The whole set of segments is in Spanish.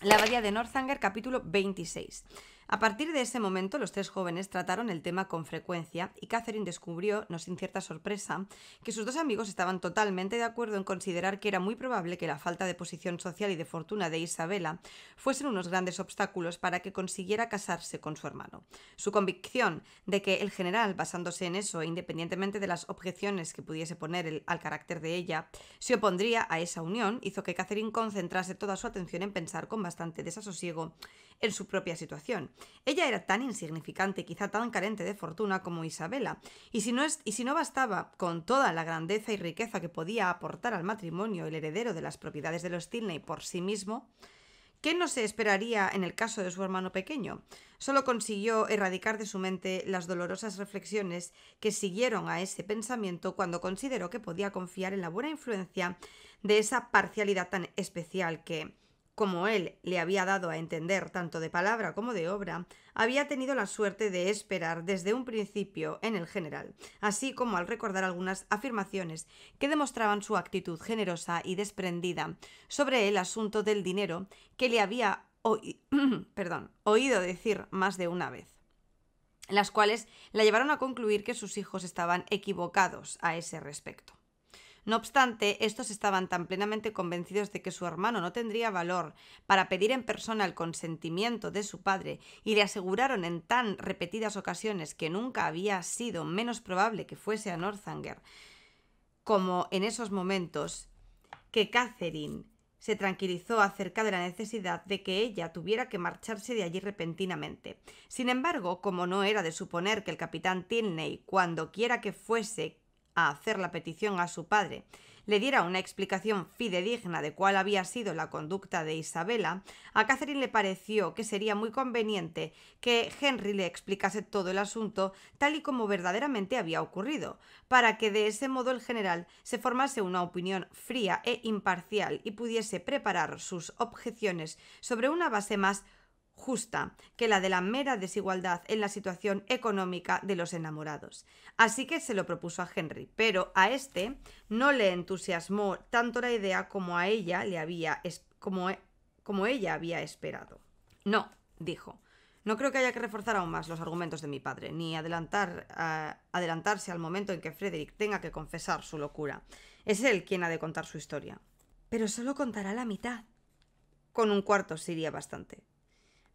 La abadía de Northanger, capítulo 26. A partir de ese momento, los tres jóvenes trataron el tema con frecuencia y Catherine descubrió, no sin cierta sorpresa, que sus dos amigos estaban totalmente de acuerdo en considerar que era muy probable que la falta de posición social y de fortuna de Isabella fuesen unos grandes obstáculos para que consiguiera casarse con su hermano. Su convicción de que el general, basándose en eso, e independientemente de las objeciones que pudiese poner al carácter de ella, se opondría a esa unión, hizo que Catherine concentrase toda su atención en pensar con bastante desasosiego en su propia situación. Ella era tan insignificante y quizá tan carente de fortuna como Isabella, y si no bastaba con toda la grandeza y riqueza que podía aportar al matrimonio el heredero de las propiedades de los Tilney por sí mismo, ¿qué no se esperaría en el caso de su hermano pequeño? Solo consiguió erradicar de su mente las dolorosas reflexiones que siguieron a ese pensamiento cuando consideró que podía confiar en la buena influencia de esa parcialidad tan especial que, como él le había dado a entender tanto de palabra como de obra, había tenido la suerte de esperar desde un principio en el general, así como al recordar algunas afirmaciones que demostraban su actitud generosa y desprendida sobre el asunto del dinero que le había oído decir más de una vez, las cuales la llevaron a concluir que sus hijos estaban equivocados a ese respecto. No obstante, estos estaban tan plenamente convencidos de que su hermano no tendría valor para pedir en persona el consentimiento de su padre y le aseguraron en tan repetidas ocasiones que nunca había sido menos probable que fuese a Northanger, como en esos momentos, que Catherine se tranquilizó acerca de la necesidad de que ella tuviera que marcharse de allí repentinamente. Sin embargo, como no era de suponer que el capitán Tilney, cuando quiera que fuese a hacer la petición a su padre, le diera una explicación fidedigna de cuál había sido la conducta de Isabella, a Catherine le pareció que sería muy conveniente que Henry le explicase todo el asunto tal y como verdaderamente había ocurrido, para que de ese modo el general se formase una opinión fría e imparcial y pudiese preparar sus objeciones sobre una base más justa que la de la mera desigualdad en la situación económica de los enamorados. Así que se lo propuso a Henry, pero a este no le entusiasmó tanto la idea como ella había esperado. No, dijo. No creo que haya que reforzar aún más los argumentos de mi padre, ni adelantarse al momento en que Frederick tenga que confesar su locura. Es él quien ha de contar su historia. Pero solo contará la mitad. Con un cuarto sería bastante.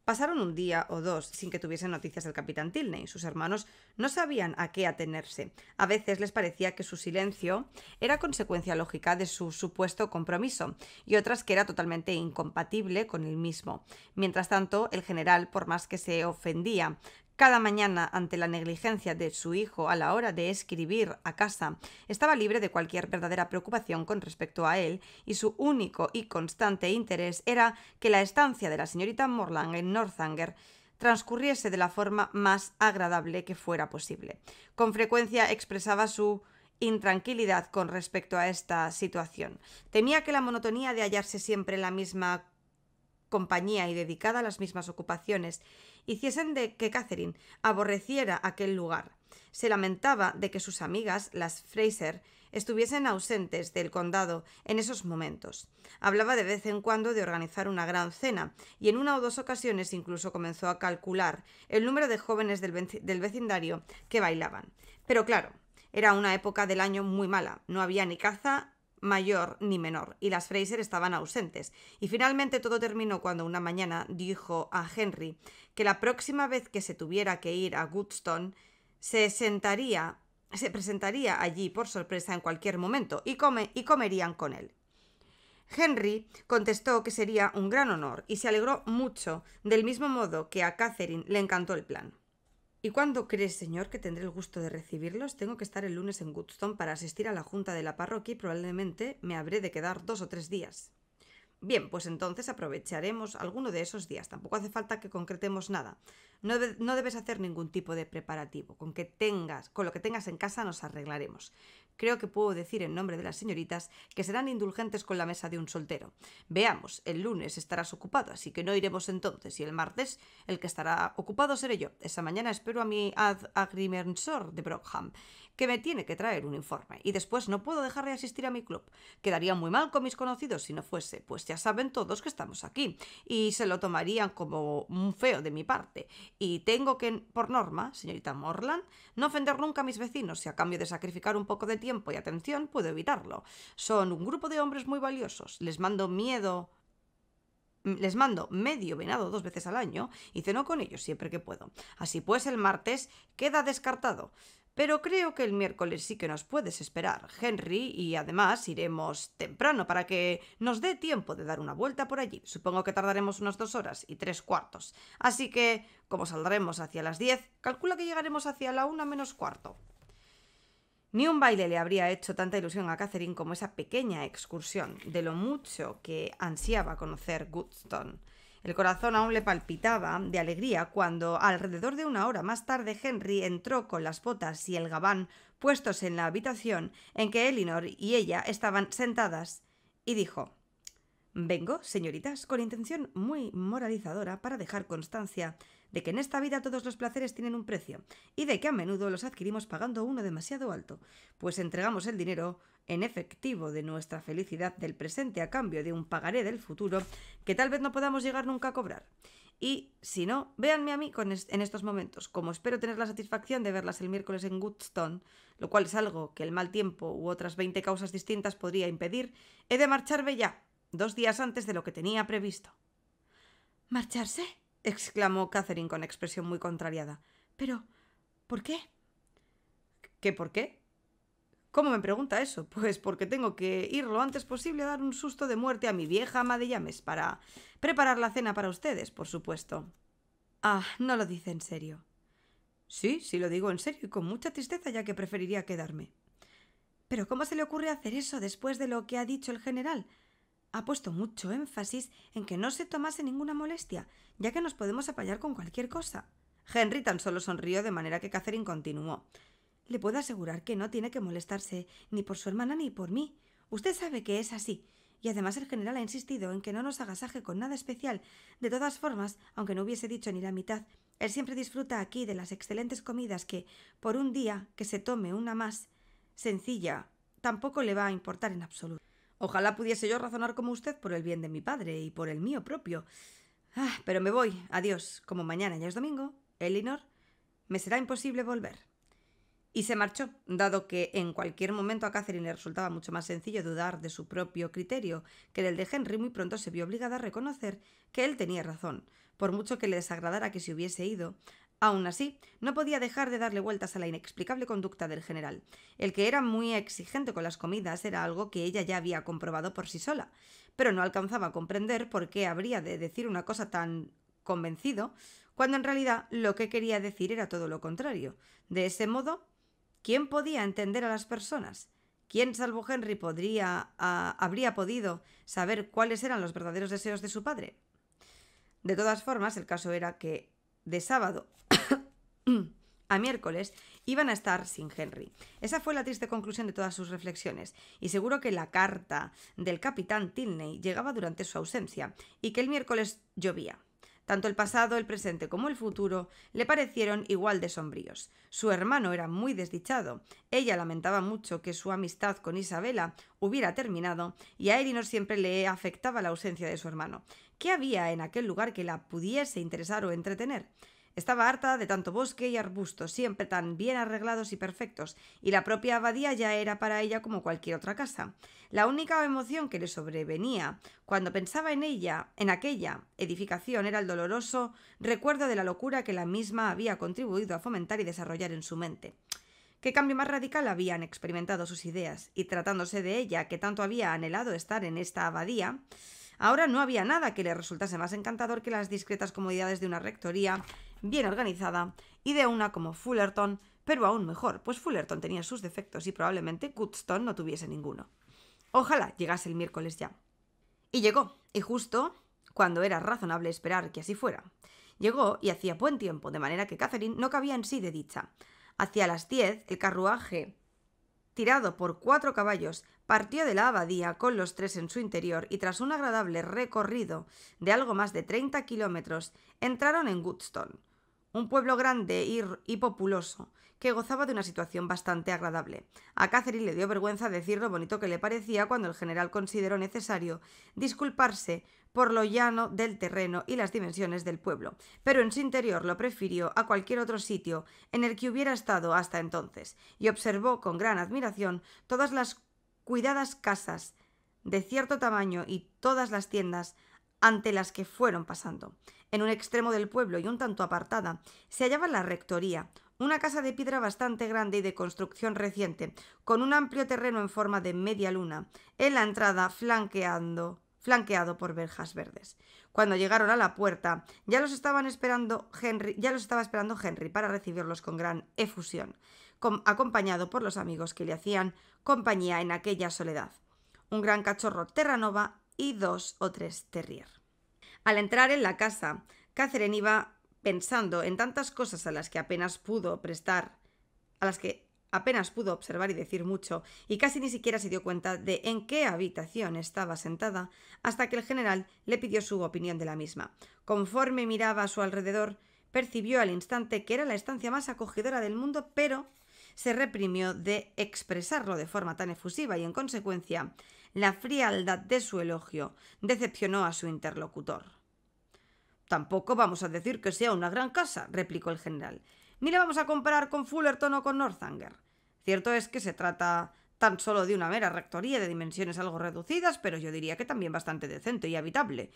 Pasaron un día o dos sin que tuviesen noticias del capitán Tilney. Sus hermanos no sabían a qué atenerse. A veces les parecía que su silencio era consecuencia lógica de su supuesto compromiso, y otras que era totalmente incompatible con el mismo. Mientras tanto, el general, por más que se ofendía cada mañana ante la negligencia de su hijo a la hora de escribir a casa, estaba libre de cualquier verdadera preocupación con respecto a él, y su único y constante interés era que la estancia de la señorita Morland en Northanger transcurriese de la forma más agradable que fuera posible. Con frecuencia expresaba su intranquilidad con respecto a esta situación. Temía que la monotonía de hallarse siempre en la misma compañía y dedicada a las mismas ocupaciones hiciesen de que Catherine aborreciera aquel lugar. Se lamentaba de que sus amigas, las Fraser, estuviesen ausentes del condado en esos momentos. Hablaba de vez en cuando de organizar una gran cena, y en una o dos ocasiones incluso comenzó a calcular el número de jóvenes del vecindario que bailaban. Pero claro, era una época del año muy mala. No había ni caza mayor ni menor, y las Fraser estaban ausentes, y finalmente todo terminó cuando una mañana dijo a Henry que la próxima vez que se tuviera que ir a Goodstone se presentaría allí por sorpresa en cualquier momento y comerían con él. Henry contestó que sería un gran honor y se alegró mucho, del mismo modo que a Catherine le encantó el plan. ¿Y cuándo cree, señor, que tendré el gusto de recibirlos? Tengo que estar el lunes en Goodstone para asistir a la junta de la parroquia y probablemente me habré de quedar 2 o 3 días. Bien, pues entonces aprovecharemos alguno de esos días. Tampoco hace falta que concretemos nada. No debes hacer ningún tipo de preparativo. Con lo que tengas en casa nos arreglaremos. creo que puedo decir en nombre de las señoritas que serán indulgentes con la mesa de un soltero. Veamos, el lunes estarás ocupado, así que no iremos entonces, y el martes el que estará ocupado seré yo. Esa mañana espero a mi agrimensor de Brockham, que me tiene que traer un informe, y después no puedo dejar de asistir a mi club. Quedaría muy mal con mis conocidos si no fuese, pues ya saben todos que estamos aquí, y se lo tomarían como un feo de mi parte, y tengo que, por norma, señorita Morland, no ofender nunca a mis vecinos, si a cambio de sacrificar un poco de tiempo y atención puedo evitarlo. Son un grupo de hombres muy valiosos, les mando medio venado 2 veces al año y ceno con ellos siempre que puedo. Así pues, el martes queda descartado. Pero creo que el miércoles sí que nos puedes esperar, Henry, y además iremos temprano para que nos dé tiempo de dar una vuelta por allí. Supongo que tardaremos unas 2 horas y 3/4. Así que, como saldremos hacia las 10, calcula que llegaremos hacia la 1 menos cuarto. Ni un baile le habría hecho tanta ilusión a Catherine como esa pequeña excursión, de lo mucho que ansiaba conocer Goodstone. El corazón aún le palpitaba de alegría cuando, alrededor de 1 hora más tarde, Henry entró con las botas y el gabán puestos en la habitación en que Elinor y ella estaban sentadas, y dijo: «Vengo, señoritas, con intención muy moralizadora para dejar constancia de que en esta vida todos los placeres tienen un precio y de que a menudo los adquirimos pagando uno demasiado alto, pues entregamos el dinero en efectivo de nuestra felicidad del presente a cambio de un pagaré del futuro que tal vez no podamos llegar nunca a cobrar. Y, si no, véanme a mí en estos momentos, como espero tener la satisfacción de verlas el miércoles en Goodstone, lo cual es algo que el mal tiempo u otras 20 causas distintas podría impedir, he de marcharme ya, 2 días antes de lo que tenía previsto». «¿Marcharse?», exclamó Catherine con expresión muy contrariada. «Pero, ¿por qué?». «¿Qué por qué? ¿Cómo me pregunta eso? Pues porque tengo que ir lo antes posible a dar un susto de muerte a mi vieja ama de llaves para preparar la cena para ustedes, por supuesto». «Ah, no lo dice en serio». «Sí, sí lo digo en serio y con mucha tristeza, ya que preferiría quedarme». «¿Pero cómo se le ocurre hacer eso después de lo que ha dicho el general? Ha puesto mucho énfasis en que no se tomase ninguna molestia, ya que nos podemos apañar con cualquier cosa». Henry tan solo sonrió, de manera que Catherine continuó: «Le puedo asegurar que no tiene que molestarse ni por su hermana ni por mí. Usted sabe que es así. Y además el general ha insistido en que no nos agasaje con nada especial. De todas formas, aunque no hubiese dicho ni la mitad, él siempre disfruta aquí de las excelentes comidas que, por un día que se tome una más sencilla, tampoco le va a importar en absoluto. Ojalá pudiese yo razonar como usted por el bien de mi padre y por el mío propio. Pero me voy. Adiós. Como mañana ya es domingo, Elinor, me será imposible volver». Y se marchó, dado que en cualquier momento a Catherine le resultaba mucho más sencillo dudar de su propio criterio que del de Henry. Muy pronto se vio obligada a reconocer que él tenía razón, por mucho que le desagradara que se hubiese ido. Aún así, no podía dejar de darle vueltas a la inexplicable conducta del general. El que era muy exigente con las comidas era algo que ella ya había comprobado por sí sola, pero no alcanzaba a comprender por qué habría de decir una cosa tan convencido, cuando en realidad lo que quería decir era todo lo contrario. De ese modo, ¿quién podía entender a las personas? ¿Quién, salvo Henry, habría podido saber cuáles eran los verdaderos deseos de su padre? De todas formas, el caso era que de sábado a miércoles iban a estar sin Henry. Esa fue la triste conclusión de todas sus reflexiones, y seguro que la carta del capitán Tilney llegaba durante su ausencia, y que el miércoles llovía. Tanto el pasado, el presente como el futuro le parecieron igual de sombríos. Su hermano era muy desdichado. Ella lamentaba mucho que su amistad con Isabela hubiera terminado, y a Elinor siempre le afectaba la ausencia de su hermano. ¿Qué había en aquel lugar que la pudiese interesar o entretener? Estaba harta de tanto bosque y arbustos, siempre tan bien arreglados y perfectos, y la propia abadía ya era para ella como cualquier otra casa. La única emoción que le sobrevenía cuando pensaba en ella, en aquella edificación, era el doloroso recuerdo de la locura que la misma había contribuido a fomentar y desarrollar en su mente. ¿Qué cambio más radical habían experimentado sus ideas? Y tratándose de ella, que tanto había anhelado estar en esta abadía, ahora no había nada que le resultase más encantador que las discretas comodidades de una rectoría bien organizada y de una como Fullerton, pero aún mejor, pues Fullerton tenía sus defectos y probablemente Goodstone no tuviese ninguno. Ojalá llegase el miércoles ya. Y llegó, y justo cuando era razonable esperar que así fuera. Llegó y hacía buen tiempo, de manera que Catherine no cabía en sí de dicha. Hacia las 10 el carruaje tirado por 4 caballos, partió de la abadía con los 3 en su interior y tras un agradable recorrido de algo más de 30 kilómetros, entraron en Goodstone, un pueblo grande y populoso, que gozaba de una situación bastante agradable. A Catherine le dio vergüenza decir lo bonito que le parecía cuando el general consideró necesario disculparse por lo llano del terreno y las dimensiones del pueblo, pero en su interior lo prefirió a cualquier otro sitio en el que hubiera estado hasta entonces, y observó con gran admiración todas las cuidadas casas de cierto tamaño y todas las tiendas ante las que fueron pasando. En un extremo del pueblo y un tanto apartada se hallaba la rectoría, una casa de piedra bastante grande y de construcción reciente, con un amplio terreno en forma de media luna, en la entrada flanqueado por verjas verdes. Cuando llegaron a la puerta, ya los estaba esperando Henry para recibirlos con gran efusión, acompañado por los amigos que le hacían compañía en aquella soledad, un gran cachorro terranova y 2 o 3 terrier. Al entrar en la casa, Catherine iba pensando en tantas cosas a las que apenas pudo observar y decir mucho, y casi ni siquiera se dio cuenta de en qué habitación estaba sentada, hasta que el general le pidió su opinión de la misma. Conforme miraba a su alrededor, percibió al instante que era la estancia más acogedora del mundo, pero se reprimió de expresarlo de forma tan efusiva y, en consecuencia, la frialdad de su elogio decepcionó a su interlocutor. «Tampoco vamos a decir que sea una gran casa», replicó el general, «ni la vamos a comparar con Fullerton o con Northanger. Cierto es que se trata tan solo de una mera rectoría de dimensiones algo reducidas, pero yo diría que también bastante decente y habitable.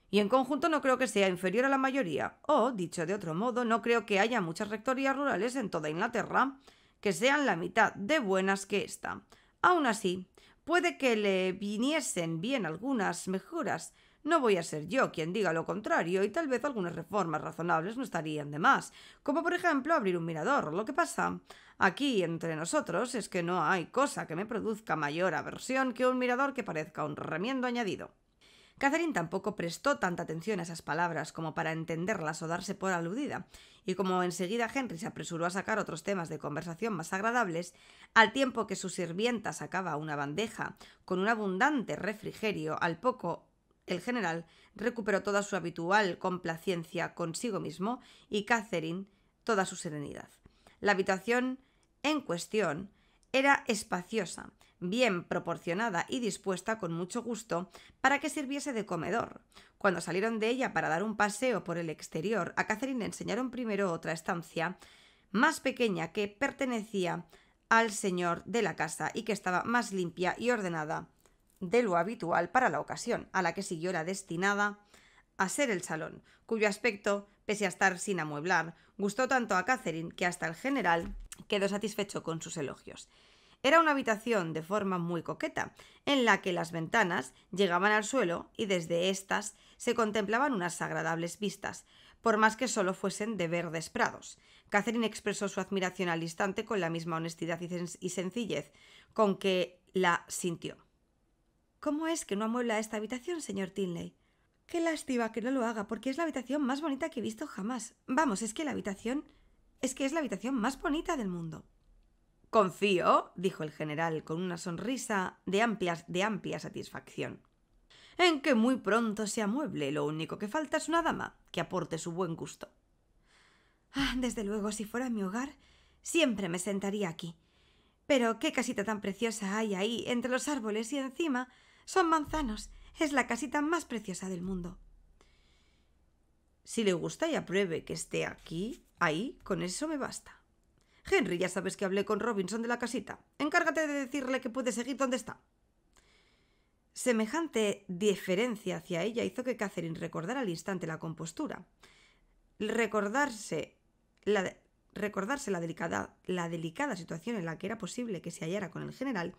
Y en conjunto no creo que sea inferior a la mayoría. O, dicho de otro modo, no creo que haya muchas rectorías rurales en toda Inglaterra que sean la mitad de buenas que esta. Aún así, puede que le viniesen bien algunas mejoras. No voy a ser yo quien diga lo contrario, y tal vez algunas reformas razonables no estarían de más, como por ejemplo abrir un mirador. Lo que pasa aquí entre nosotros es que no hay cosa que me produzca mayor aversión que un mirador que parezca un remiendo añadido». Catherine tampoco prestó tanta atención a esas palabras como para entenderlas o darse por aludida, y como enseguida Henry se apresuró a sacar otros temas de conversación más agradables, al tiempo que su sirvienta sacaba una bandeja con un abundante refrigerio, al poco el general recuperó toda su habitual complacencia consigo mismo y Catherine toda su serenidad. La habitación en cuestión era espaciosa, bien proporcionada y dispuesta con mucho gusto para que sirviese de comedor. Cuando salieron de ella para dar un paseo por el exterior, a Catherine le enseñaron primero otra estancia más pequeña que pertenecía al señor de la casa y que estaba más limpia y ordenada de lo habitual para la ocasión, a la que siguió la destinada a ser el salón, cuyo aspecto, pese a estar sin amueblar, gustó tanto a Catherine que hasta el general quedó satisfecho con sus elogios. Era una habitación de forma muy coqueta, en la que las ventanas llegaban al suelo y desde éstas se contemplaban unas agradables vistas, por más que solo fuesen de verdes prados. Catherine expresó su admiración al instante con la misma honestidad y sencillez con que la sintió. «¿Cómo es que no amuebla esta habitación, señor Tinley? Qué lástima que no lo haga, porque es la habitación más bonita que he visto jamás. Vamos, es que es la habitación más bonita del mundo». «Confío», dijo el general con una sonrisa de amplia satisfacción, «en que muy pronto se amueble. Lo único que falta es una dama que aporte su buen gusto». «Desde luego, si fuera mi hogar, siempre me sentaría aquí. Pero qué casita tan preciosa hay ahí, entre los árboles, y encima son manzanos. Es la casita más preciosa del mundo». «Si le gusta y apruebe que esté ahí, con eso me basta. Henry, ya sabes que hablé con Robinson de la casita. Encárgate de decirle que puede seguir donde está». Semejante deferencia hacia ella hizo que Catherine recordara al instante la compostura. Recordarse la delicada situación en la que era posible que se hallara con el general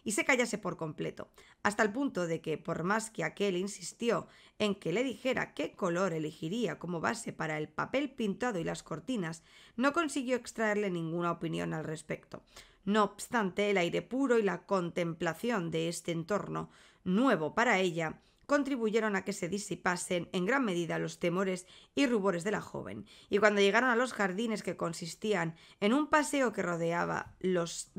y se callase por completo, hasta el punto de que, por más que aquel insistió en que le dijera qué color elegiría como base para el papel pintado y las cortinas, no consiguió extraerle ninguna opinión al respecto. No obstante, el aire puro y la contemplación de este entorno, nuevo para ella, contribuyeron a que se disipasen en gran medida los temores y rubores de la joven, y cuando llegaron a los jardines, que consistían en un paseo que rodeaba los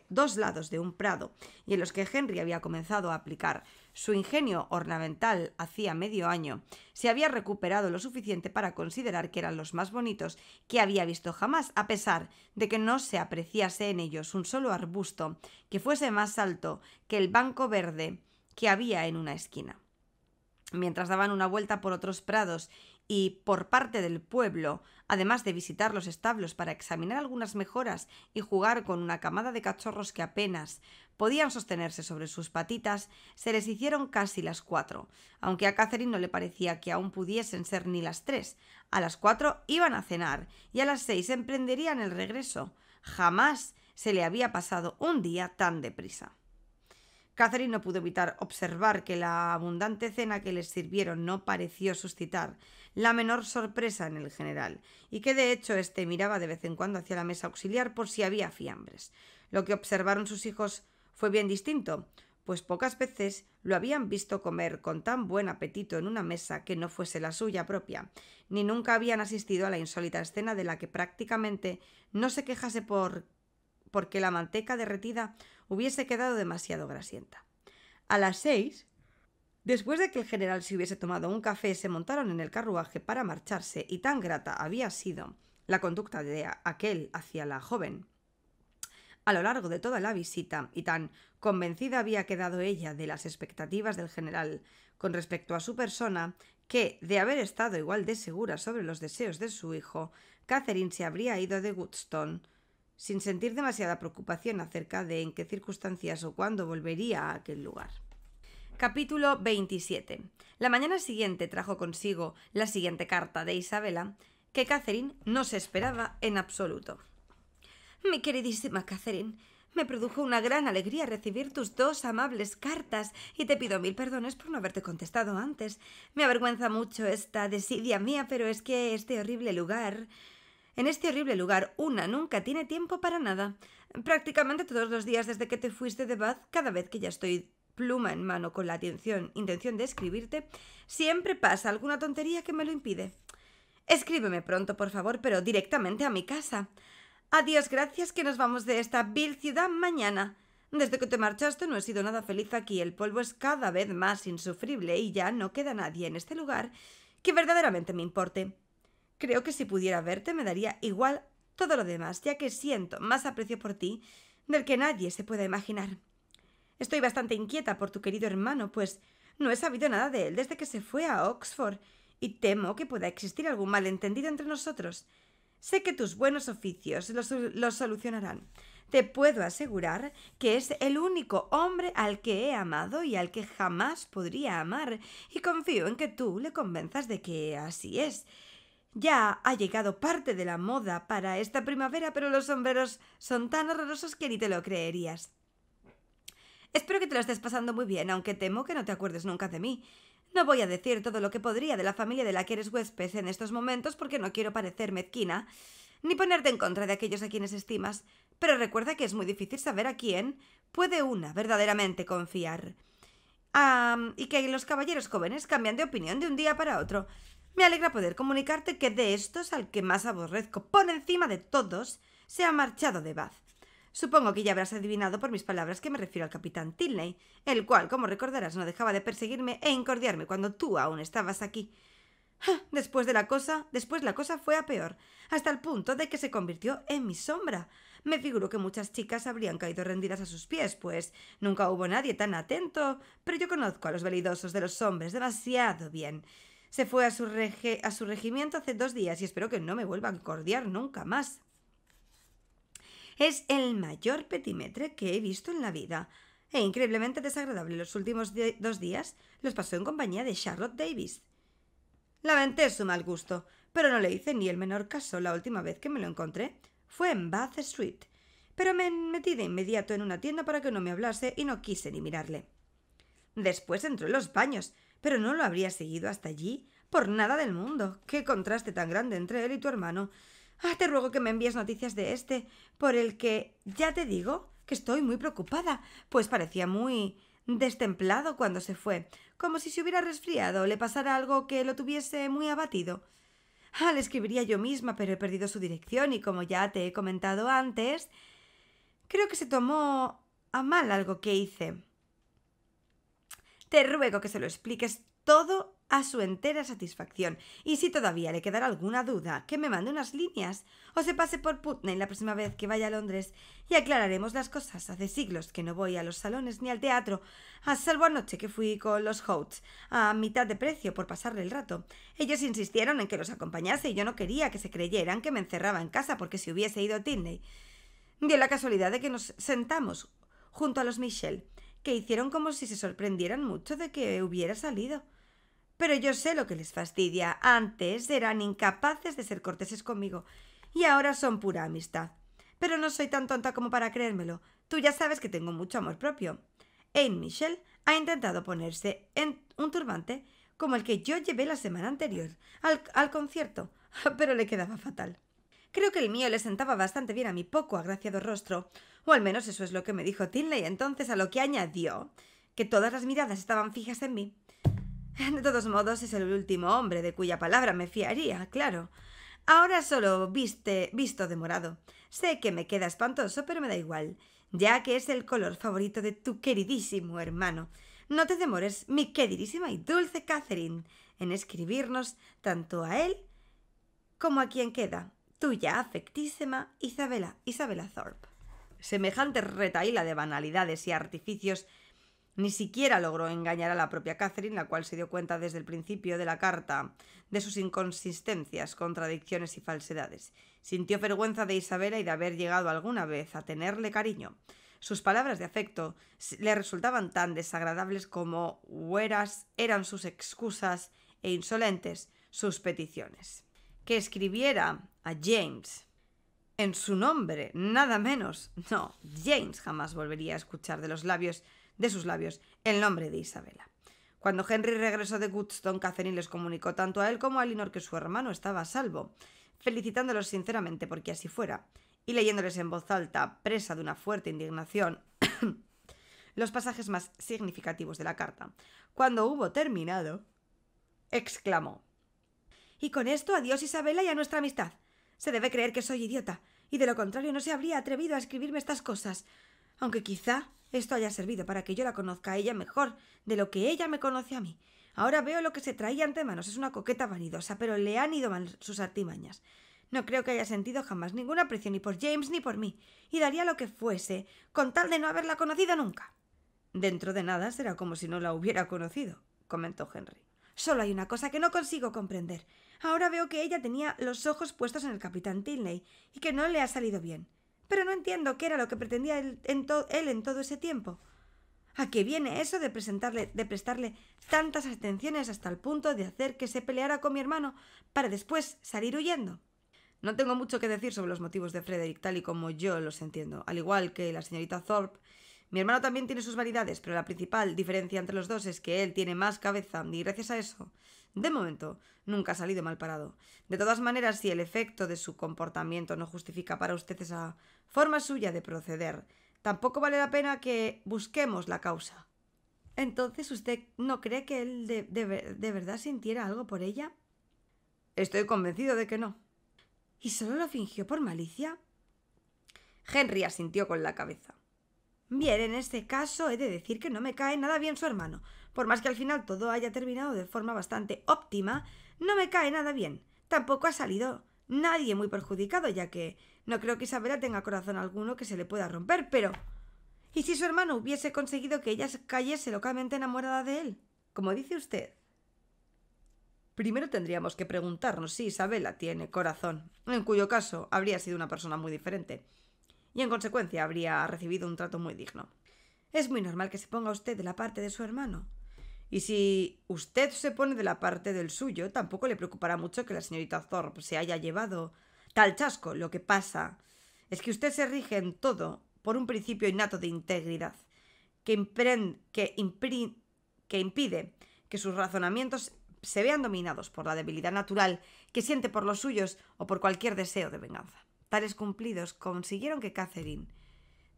dos lados de un prado y en los que Henry había comenzado a aplicar su ingenio ornamental hacía medio año, se había recuperado lo suficiente para considerar que eran los más bonitos que había visto jamás, a pesar de que no se apreciase en ellos un solo arbusto que fuese más alto que el banco verde que había en una esquina. Mientras daban una vuelta por otros prados y por parte del pueblo, además de visitar los establos para examinar algunas mejoras y jugar con una camada de cachorros que apenas podían sostenerse sobre sus patitas, se les hicieron casi las 4, aunque a Catherine no le parecía que aún pudiesen ser ni las 3. A las 4 iban a cenar y a las 6 emprenderían el regreso. Jamás se le había pasado un día tan deprisa. Catherine no pudo evitar observar que la abundante cena que les sirvieron no pareció suscitar la menor sorpresa en el general, y que de hecho éste miraba de vez en cuando hacia la mesa auxiliar por si había fiambres. Lo que observaron sus hijos fue bien distinto, pues pocas veces lo habían visto comer con tan buen apetito en una mesa que no fuese la suya propia, ni nunca habían asistido a la insólita escena de la que prácticamente no se quejase porque la manteca derretida hubiese quedado demasiado grasienta. A las 6, después de que el general se hubiese tomado un café, se montaron en el carruaje para marcharse, y tan grata había sido la conducta de aquel hacia la joven a lo largo de toda la visita, y tan convencida había quedado ella de las expectativas del general con respecto a su persona, que, de haber estado igual de segura sobre los deseos de su hijo, Catherine se habría ido de Woodstone sin sentir demasiada preocupación acerca de en qué circunstancias o cuándo volvería a aquel lugar. Capítulo 27. La mañana siguiente trajo consigo la siguiente carta de Isabela, que Catherine no se esperaba en absoluto. Mi queridísima Catherine, me produjo una gran alegría recibir tus 2 amables cartas y te pido 1000 perdones por no haberte contestado antes. Me avergüenza mucho esta desidia mía, pero es que en este horrible lugar una nunca tiene tiempo para nada. Prácticamente todos los días desde que te fuiste de Bath, cada vez que ya estoy pluma en mano con la intención de escribirte, siempre pasa alguna tontería que me lo impide. Escríbeme pronto, por favor, pero directamente a mi casa. Adiós, gracias, que nos vamos de esta vil ciudad mañana. Desde que te marchaste no he sido nada feliz aquí. El polvo es cada vez más insufrible y ya no queda nadie en este lugar que verdaderamente me importe. Creo que si pudiera verte me daría igual todo lo demás, ya que siento más aprecio por ti del que nadie se pueda imaginar. Estoy bastante inquieta por tu querido hermano, pues no he sabido nada de él desde que se fue a Oxford, y temo que pueda existir algún malentendido entre nosotros. Sé que tus buenos oficios los solucionarán. Te puedo asegurar que es el único hombre al que he amado y al que jamás podría amar, y confío en que tú le convenzas de que así es. Ya ha llegado parte de la moda para esta primavera, pero los sombreros son tan horrorosos que ni te lo creerías. Espero que te lo estés pasando muy bien, aunque temo que no te acuerdes nunca de mí. No voy a decir todo lo que podría de la familia de la que eres huésped en estos momentos porque no quiero parecer mezquina, ni ponerte en contra de aquellos a quienes estimas, pero recuerda que es muy difícil saber a quién puede una verdaderamente confiar. Y que los caballeros jóvenes cambian de opinión de un día para otro. Me alegra poder comunicarte que de estos al que más aborrezco por encima de todos se ha marchado de Bath. Supongo que ya habrás adivinado por mis palabras que me refiero al capitán Tilney, el cual, como recordarás, no dejaba de perseguirme e incordiarme cuando tú aún estabas aquí. Después la cosa fue a peor, hasta el punto de que se convirtió en mi sombra. Me figuro que muchas chicas habrían caído rendidas a sus pies, pues nunca hubo nadie tan atento, pero yo conozco a los velidosos de los hombres demasiado bien. Se fue a su regimiento hace 2 días y espero que no me vuelva a incordiar nunca más. Es el mayor petimetre que he visto en la vida, e increíblemente desagradable. Los últimos 2 días los pasó en compañía de Charlotte Davis. Lamenté su mal gusto, pero no le hice ni el menor caso. La última vez que me lo encontré fue en Bath Street, pero me metí de inmediato en una tienda para que no me hablase y no quise ni mirarle. Después entró en los baños, pero no lo habría seguido hasta allí por nada del mundo. ¡Qué contraste tan grande entre él y tu hermano! Te ruego que me envíes noticias de este, por el que ya te digo que estoy muy preocupada, pues parecía muy destemplado cuando se fue, como si se hubiera resfriado o le pasara algo que lo tuviese muy abatido. Le escribiría yo misma, pero he perdido su dirección y, como ya te he comentado antes, creo que se tomó a mal algo que hice. Te ruego que se lo expliques todo a su entera satisfacción, y si todavía le quedara alguna duda, que me mande unas líneas o se pase por Putney la próxima vez que vaya a Londres y aclararemos las cosas. Hace siglos que no voy a los salones ni al teatro, a salvo anoche que fui con los Houts a mitad de precio por pasarle el rato. Ellos insistieron en que los acompañase y yo no quería que se creyeran que me encerraba en casa porque si hubiese ido a Tinley. Dio la casualidad de que nos sentamos junto a los Michel, que hicieron como si se sorprendieran mucho de que hubiera salido. Pero yo sé lo que les fastidia. Antes eran incapaces de ser corteses conmigo y ahora son pura amistad. Pero no soy tan tonta como para creérmelo. Tú ya sabes que tengo mucho amor propio. Anne Michel ha intentado ponerse en un turbante como el que yo llevé la semana anterior al concierto, pero le quedaba fatal. Creo que el mío le sentaba bastante bien a mi poco agraciado rostro, o al menos eso es lo que me dijo Tinley entonces, a lo que añadió que todas las miradas estaban fijas en mí. De todos modos, es el último hombre de cuya palabra me fiaría, claro. Ahora solo visto de morado. Sé que me queda espantoso, pero me da igual, ya que es el color favorito de tu queridísimo hermano. No te demores, mi queridísima y dulce Catherine, en escribirnos tanto a él como a quien queda. Tuya afectísima Isabella Thorpe. Semejante retahíla de banalidades y artificios ni siquiera logró engañar a la propia Catherine, la cual se dio cuenta desde el principio de la carta de sus inconsistencias, contradicciones y falsedades. Sintió vergüenza de Isabela y de haber llegado alguna vez a tenerle cariño. Sus palabras de afecto le resultaban tan desagradables como hueras eran sus excusas e insolentes sus peticiones. Que escribiera a James en su nombre, nada menos. No, James jamás volvería a escuchar de sus labios el nombre de Isabela. Cuando Henry regresó de Woodstock, Catherine les comunicó tanto a él como a Elinor que su hermano estaba a salvo, felicitándolos sinceramente porque así fuera, y leyéndoles en voz alta, presa de una fuerte indignación, los pasajes más significativos de la carta. Cuando hubo terminado, exclamó: «Y con esto adiós Isabela y a nuestra amistad. Se debe creer que soy idiota, y de lo contrario no se habría atrevido a escribirme estas cosas, aunque quizá esto haya servido para que yo la conozca a ella mejor de lo que ella me conoce a mí. Ahora veo lo que se traía ante manos. Es una coqueta vanidosa, pero le han ido mal sus artimañas. No creo que haya sentido jamás ningún aprecio ni por James ni por mí, y daría lo que fuese con tal de no haberla conocido nunca». «Dentro de nada será como si no la hubiera conocido», comentó Henry. «Solo hay una cosa que no consigo comprender. Ahora veo que ella tenía los ojos puestos en el capitán Tinley y que no le ha salido bien. Pero no entiendo qué era lo que pretendía él en todo ese tiempo. ¿A qué viene eso de prestarle tantas atenciones hasta el punto de hacer que se peleara con mi hermano para después salir huyendo?» No tengo mucho que decir sobre los motivos de Frederick tal y como yo los entiendo. Al igual que la señorita Thorpe, mi hermano también tiene sus vanidades, pero la principal diferencia entre los dos es que él tiene más cabeza y gracias a eso, de momento, nunca ha salido mal parado. De todas maneras, si el efecto de su comportamiento no justifica para usted esa forma suya de proceder, tampoco vale la pena que busquemos la causa. ¿Entonces usted no cree que él de verdad sintiera algo por ella? Estoy convencido de que no. ¿Y solo lo fingió por malicia? Henry asintió con la cabeza. Bien, en este caso he de decir que no me cae nada bien su hermano. Por más que al final todo haya terminado de forma bastante óptima, no me cae nada bien. Tampoco ha salido nadie muy perjudicado, ya que no creo que Isabela tenga corazón alguno que se le pueda romper, pero... ¿y si su hermano hubiese conseguido que ella cayese locamente enamorada de él? Como dice usted. Primero tendríamos que preguntarnos si Isabela tiene corazón, en cuyo caso habría sido una persona muy diferente, y en consecuencia habría recibido un trato muy digno. Es muy normal que se ponga usted de la parte de su hermano. Y si usted se pone de la parte del suyo, tampoco le preocupará mucho que la señorita Thorpe se haya llevado tal chasco. Lo que pasa es que usted se rige en todo por un principio innato de integridad, que impide que sus razonamientos se vean dominados por la debilidad natural que siente por los suyos o por cualquier deseo de venganza. Tales cumplidos consiguieron que Catherine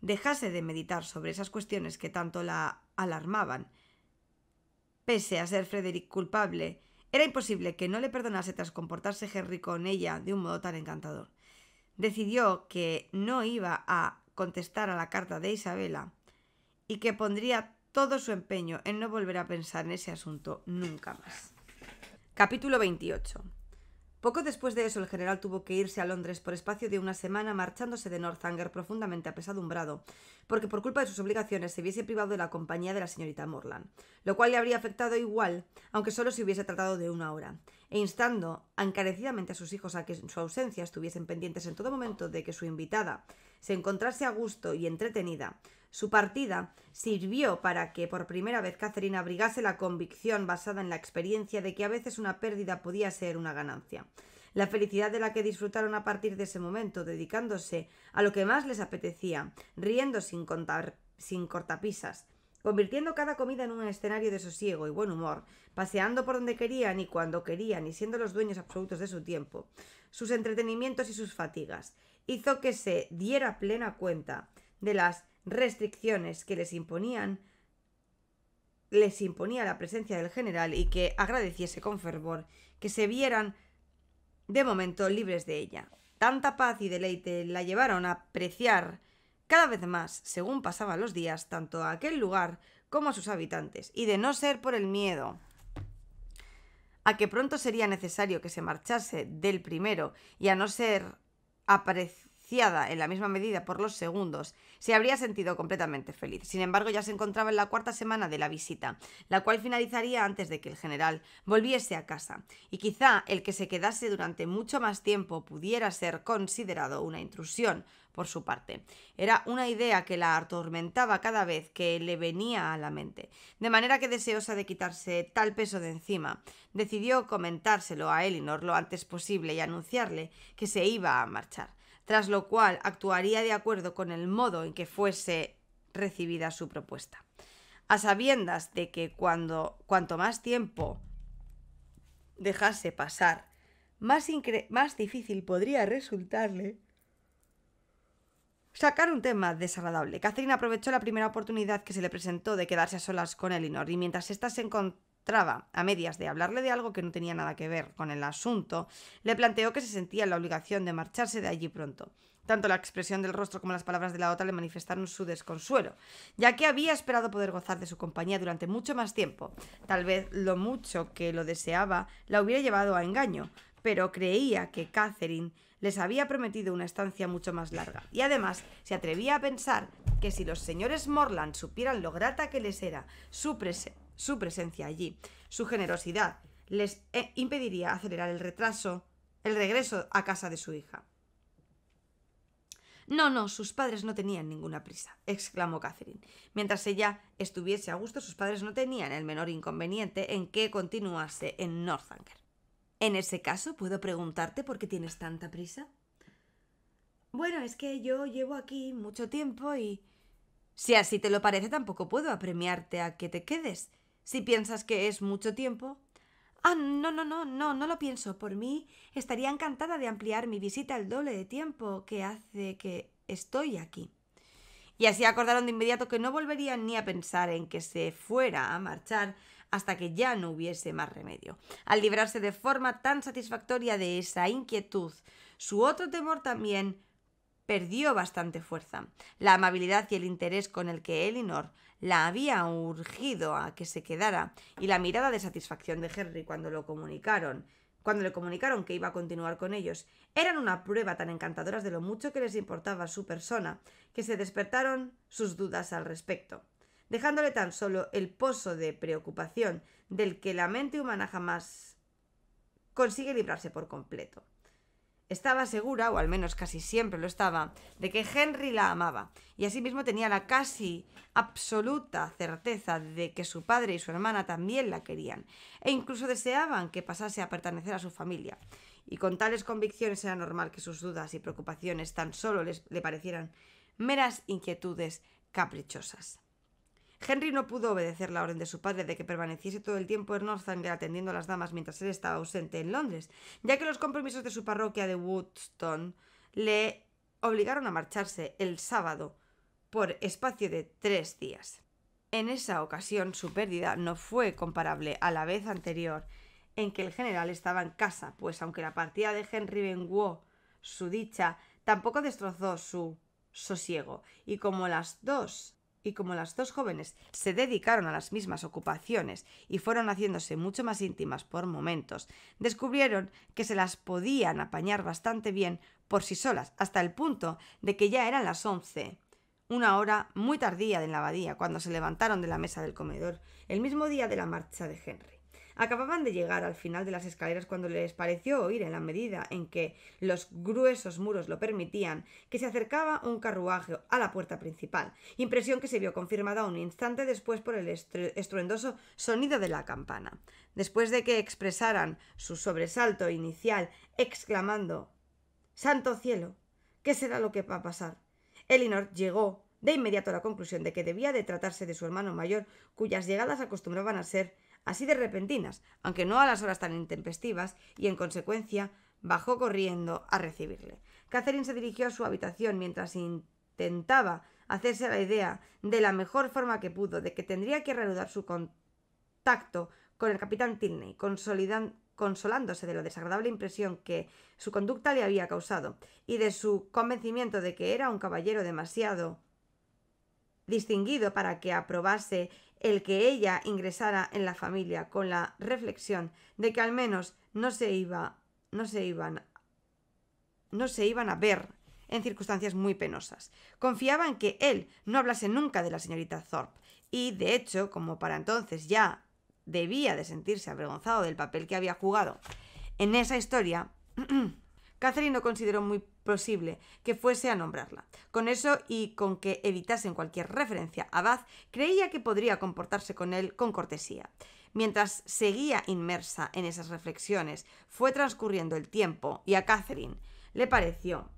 dejase de meditar sobre esas cuestiones que tanto la alarmaban, pese a ser Frederick culpable, era imposible que no le perdonase tras comportarse Henry con ella de un modo tan encantador. Decidió que no iba a contestar a la carta de Isabela y que pondría todo su empeño en no volver a pensar en ese asunto nunca más. Capítulo 28. Poco después de eso, el general tuvo que irse a Londres por espacio de una semana, marchándose de Northanger profundamente apesadumbrado, porque por culpa de sus obligaciones se viese privado de la compañía de la señorita Morland, lo cual le habría afectado igual, aunque solo se hubiese tratado de una hora, e instando encarecidamente a sus hijos a que en su ausencia estuviesen pendientes en todo momento de que su invitada se encontrase a gusto y entretenida. Su partida sirvió para que por primera vez Catherine abrigase la convicción basada en la experiencia de que a veces una pérdida podía ser una ganancia. La felicidad de la que disfrutaron a partir de ese momento, dedicándose a lo que más les apetecía, riendo sin cortapisas, convirtiendo cada comida en un escenario de sosiego y buen humor, paseando por donde querían y cuando querían y siendo los dueños absolutos de su tiempo, sus entretenimientos y sus fatigas, hizo que se diera plena cuenta de las restricciones que les imponía la presencia del general y que agradeciese con fervor que se vieran de momento libres de ella. Tanta paz y deleite la llevaron a apreciar cada vez más, según pasaban los días, tanto a aquel lugar como a sus habitantes, y de no ser por el miedo a que pronto sería necesario que se marchase del primero y a no ser apreciada en la misma medida por los segundos, se habría sentido completamente feliz. Sin embargo, ya se encontraba en la cuarta semana de la visita, la cual finalizaría antes de que el general volviese a casa, y quizá el que se quedase durante mucho más tiempo pudiera ser considerado una intrusión por su parte. Era una idea que la atormentaba cada vez que le venía a la mente, de manera que, deseosa de quitarse tal peso de encima, decidió comentárselo a Elinor lo antes posible y anunciarle que se iba a marchar, tras lo cual actuaría de acuerdo con el modo en que fuese recibida su propuesta. A sabiendas de que cuanto más tiempo dejase pasar, más difícil podría resultarle sacar un tema desagradable. Catherine aprovechó la primera oportunidad que se le presentó de quedarse a solas con Elinor, y mientras ésta se encontraba a medias de hablarle de algo que no tenía nada que ver con el asunto, le planteó que se sentía en la obligación de marcharse de allí pronto. Tanto la expresión del rostro como las palabras de la otra le manifestaron su desconsuelo, ya que había esperado poder gozar de su compañía durante mucho más tiempo. Tal vez lo mucho que lo deseaba la hubiera llevado a engaño, pero creía que Catherine les había prometido una estancia mucho más larga, y además se atrevía a pensar que si los señores Morland supieran lo grata que les era su presencia allí, su generosidad les impediría acelerar el regreso a casa de su hija. No, sus padres no tenían ninguna prisa, exclamó Catherine. Mientras ella estuviese a gusto, sus padres no tenían el menor inconveniente en que continuase en Northanger. En ese caso, ¿puedo preguntarte por qué tienes tanta prisa? Bueno, es que yo llevo aquí mucho tiempo y... Si así te lo parece, tampoco puedo apremiarte a que te quedes. Si piensas que es mucho tiempo... No lo pienso. Por mí estaría encantada de ampliar mi visita el doble de tiempo que hace que estoy aquí. Y así acordaron de inmediato que no volverían ni a pensar en que se fuera a marchar hasta que ya no hubiese más remedio. Al librarse de forma tan satisfactoria de esa inquietud, su otro temor también perdió bastante fuerza. La amabilidad y el interés con el que Elinor la había urgido a que se quedara, y la mirada de satisfacción de Henry cuando le comunicaron que iba a continuar con ellos, eran una prueba tan encantadoras de lo mucho que les importaba su persona, que se despertaron sus dudas al respecto, dejándole tan solo el pozo de preocupación del que la mente humana jamás consigue librarse por completo. Estaba segura, o al menos casi siempre lo estaba, de que Henry la amaba, y asimismo tenía la casi absoluta certeza de que su padre y su hermana también la querían, e incluso deseaban que pasase a pertenecer a su familia. Y con tales convicciones era normal que sus dudas y preocupaciones tan solo le parecieran meras inquietudes caprichosas. Henry no pudo obedecer la orden de su padre de que permaneciese todo el tiempo en Northanger atendiendo a las damas mientras él estaba ausente en Londres, ya que los compromisos de su parroquia de Woodstone le obligaron a marcharse el sábado por espacio de 3 días. En esa ocasión su pérdida no fue comparable a la vez anterior en que el general estaba en casa, pues aunque la partida de Henry menguó su dicha, tampoco destrozó su sosiego, y como las dos jóvenes se dedicaron a las mismas ocupaciones y fueron haciéndose mucho más íntimas por momentos, descubrieron que se las podían apañar bastante bien por sí solas, hasta el punto de que ya eran las 11, una hora muy tardía de la abadía, cuando se levantaron de la mesa del comedor, el mismo día de la marcha de Henry. Acababan de llegar al final de las escaleras cuando les pareció oír, en la medida en que los gruesos muros lo permitían, que se acercaba un carruaje a la puerta principal, impresión que se vio confirmada un instante después por el estruendoso sonido de la campana. Después de que expresaran su sobresalto inicial, exclamando «¡Santo cielo! ¿Qué será lo que va a pasar?», Elinor llegó de inmediato a la conclusión de que debía de tratarse de su hermano mayor, cuyas llegadas acostumbraban a ser así de repentinas, aunque no a las horas tan intempestivas, y en consecuencia bajó corriendo a recibirle. Catherine se dirigió a su habitación mientras intentaba hacerse la idea de la mejor forma que pudo de que tendría que reanudar su contacto con el capitán Tilney, consolándose de la desagradable impresión que su conducta le había causado y de su convencimiento de que era un caballero demasiado distinguido para que aprobase el que ella ingresara en la familia, con la reflexión de que al menos no se iban a ver en circunstancias muy penosas. Confiaba en que él no hablase nunca de la señorita Thorpe, y de hecho, como para entonces ya debía de sentirse avergonzado del papel que había jugado en esa historia, Catherine no consideró muy posible que fuese a nombrarla. Con eso y con que evitasen cualquier referencia a Bath, creía que podría comportarse con él con cortesía. Mientras seguía inmersa en esas reflexiones, fue transcurriendo el tiempo y a Catherine le pareció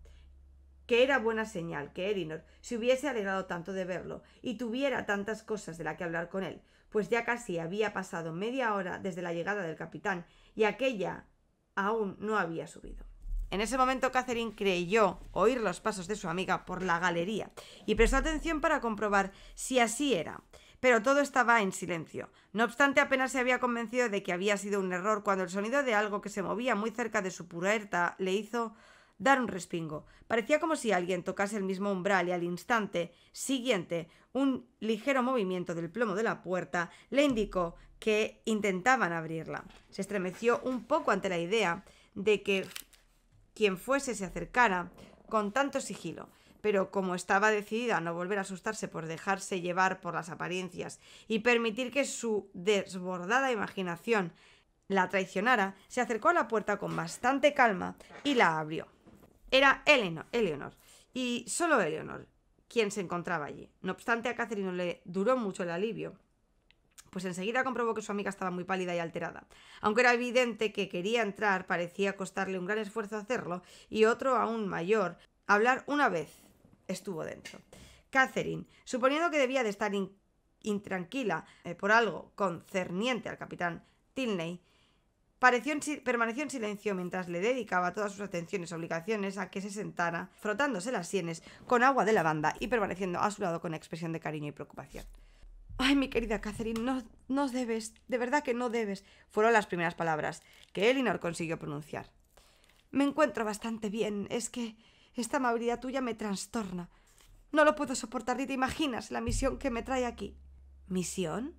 que era buena señal que Elinor se hubiese alegrado tanto de verlo y tuviera tantas cosas de las que hablar con él, pues ya casi había pasado media hora desde la llegada del capitán y aquella aún no había subido. En ese momento Catherine creyó oír los pasos de su amiga por la galería y prestó atención para comprobar si así era, pero todo estaba en silencio. No obstante, apenas se había convencido de que había sido un error cuando el sonido de algo que se movía muy cerca de su puerta le hizo dar un respingo. Parecía como si alguien tocase el mismo umbral y al instante siguiente un ligero movimiento del plomo de la puerta le indicó que intentaban abrirla. Se estremeció un poco ante la idea de que quien fuese se acercara con tanto sigilo, pero como estaba decidida a no volver a asustarse por dejarse llevar por las apariencias y permitir que su desbordada imaginación la traicionara, se acercó a la puerta con bastante calma y la abrió. Era Eleanor, y solo Eleanor, quien se encontraba allí. No obstante, a Catherine no le duró mucho el alivio, pues enseguida comprobó que su amiga estaba muy pálida y alterada. Aunque era evidente que quería entrar, parecía costarle un gran esfuerzo hacerlo, y otro aún mayor, hablar una vez estuvo dentro. Catherine, suponiendo que debía de estar intranquila por algo concerniente al capitán Tilney, permaneció en silencio mientras le dedicaba todas sus atenciones y obligaciones a que se sentara, frotándose las sienes con agua de lavanda y permaneciendo a su lado con expresión de cariño y preocupación. «Ay, mi querida Catherine, no debes, de verdad que no debes», fueron las primeras palabras que Elinor consiguió pronunciar. «Me encuentro bastante bien, es que esta amabilidad tuya me trastorna. No lo puedo soportar ni te imaginas la misión que me trae aquí». «¿Misión?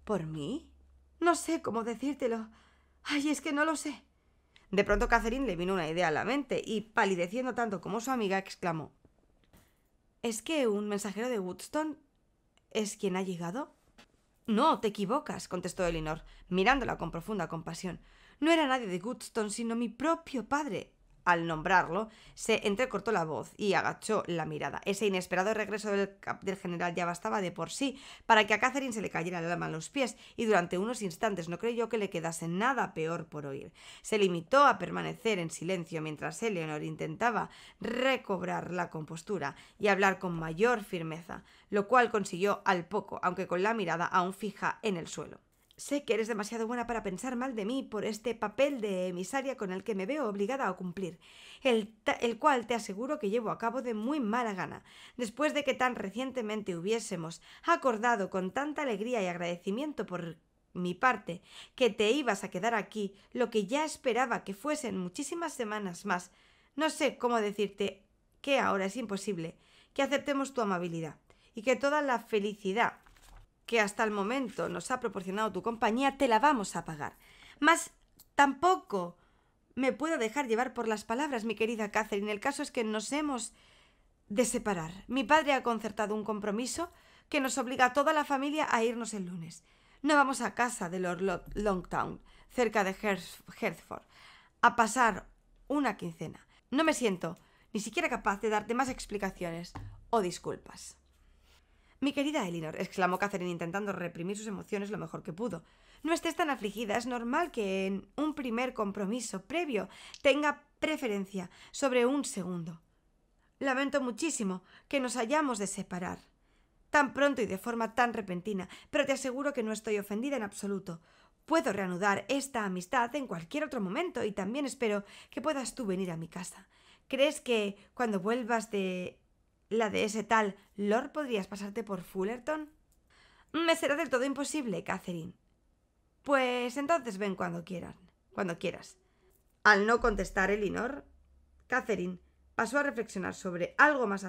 ¿Por mí?» «No sé cómo decírtelo. Ay, es que no lo sé». De pronto Catherine le vino una idea a la mente y, palideciendo tanto como su amiga, exclamó: «¿Es que un mensajero de Woodstone es quien ha llegado?» «No, te equivocas», contestó Elinor, mirándola con profunda compasión. «No era nadie de Woodstone, sino mi propio padre». Al nombrarlo, se entrecortó la voz y agachó la mirada. Ese inesperado regreso del general ya bastaba de por sí para que a Catherine se le cayera el alma a los pies, y durante unos instantes no creyó que le quedase nada peor por oír. Se limitó a permanecer en silencio mientras Eleanor intentaba recobrar la compostura y hablar con mayor firmeza, lo cual consiguió al poco, aunque con la mirada aún fija en el suelo. Sé que eres demasiado buena para pensar mal de mí por este papel de emisaria con el que me veo obligada a cumplir, el cual te aseguro que llevo a cabo de muy mala gana, después de que tan recientemente hubiésemos acordado con tanta alegría y agradecimiento por mi parte que te ibas a quedar aquí, lo que ya esperaba que fuesen muchísimas semanas más. No sé cómo decirte que ahora es imposible que aceptemos tu amabilidad y que toda la felicidad que hasta el momento nos ha proporcionado tu compañía te la vamos a pagar. Mas tampoco me puedo dejar llevar por las palabras, mi querida Catherine. El caso es que nos hemos de separar. Mi padre ha concertado un compromiso que nos obliga a toda la familia a irnos el lunes. No vamos a casa de Lord Longtown, cerca de Hertford, a pasar una quincena. No me siento ni siquiera capaz de darte más explicaciones o disculpas. Mi querida Elinor, exclamó Catherine intentando reprimir sus emociones lo mejor que pudo. No estés tan afligida. Es normal que en un primer compromiso previo tenga preferencia sobre un segundo. Lamento muchísimo que nos hayamos de separar tan pronto y de forma tan repentina, pero te aseguro que no estoy ofendida en absoluto. Puedo reanudar esta amistad en cualquier otro momento y también espero que puedas tú venir a mi casa. ¿Crees que cuando vuelvas de ese tal Lord podrías pasarte por Fullerton? Me será del todo imposible, Catherine. Pues entonces ven cuando quieras. Al no contestar Elinor, Catherine pasó a reflexionar sobre algo más